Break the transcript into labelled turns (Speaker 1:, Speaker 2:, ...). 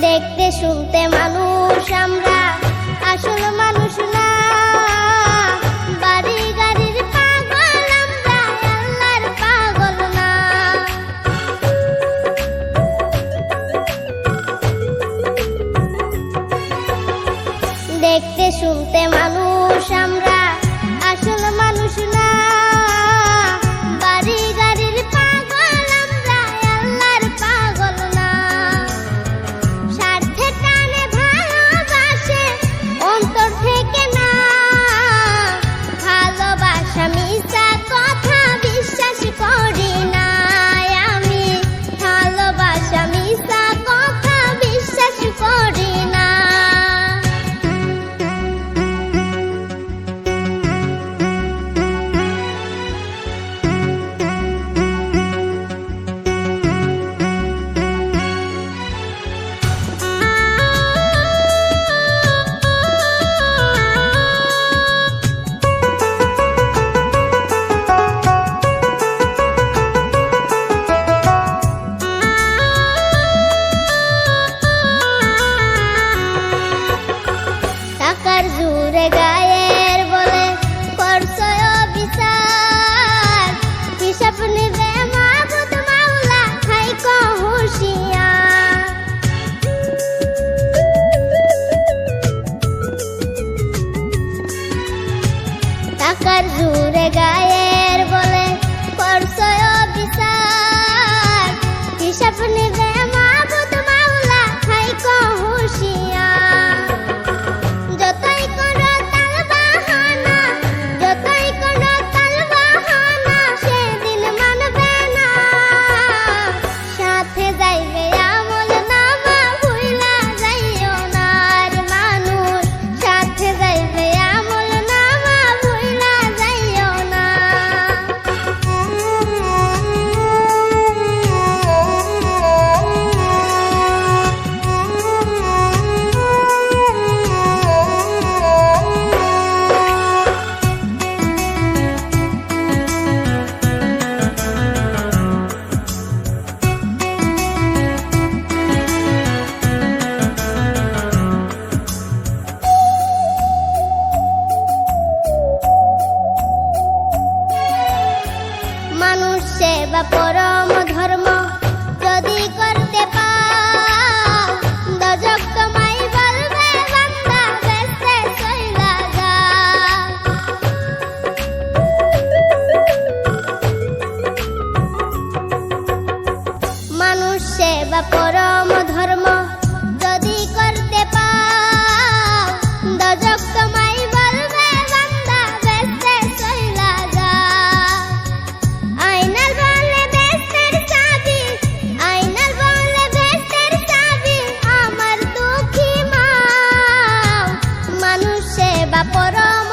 Speaker 1: দেখতে শুনতে মানুষ আমরা, আসল মানুষ না। বাড়ি গাড়ির পাগল আমরা, আল্লাহর পাগল না। দেখতে শুনতে মানুষ আমরা, আসল মানুষ না। বাড়ি গাড়ির পাগল আমরা, আল্লাহর পাগল না। স্বার্থে টানে ভালোবাসে অন্তর থেকে না। ভালোবাসা মিছা কথা বিশ্বাস করি না আমি। ভালোবাসা মিছা কথা বিশ্বাস করি না। টাকার জোরে গায়ের বলে করছো বিচার। হিসাব নিবে মাবুদ মাওলা, থাইকো হুঁশিয়ার। টাকার জোরে গায়ের বলে করছো বিচার। হিসাব নিবে মাবুদ মাওলা, থাইকো হুঁশিয়ার। যতই করো তালবাহানা, যতই করো তালবাহানা, সেদিন মানবে না। সাথে যাইবে আমল নামা, ভুইলা যাইও না আর মানুষ। সাথে যাইবে আমল নামা, ভুইলা যাইও না। মানুষ সেবা পরম ধর্ম যদি করতে পাও, দোজখ তোমায় বলবে বান্দা বেঁচে চইলা যাও। মানুষ সেবা পরম ধর্ম যদি করতে পাও, দোজখ তোমায় বলবে বান্দা বেঁচে চইলা যাও। আয়নার বলে বেহেশতের চাবি, আয়নার বলে বেহেশতের চাবি, আমার দুঃখী মা। মানুষ সেবা পরম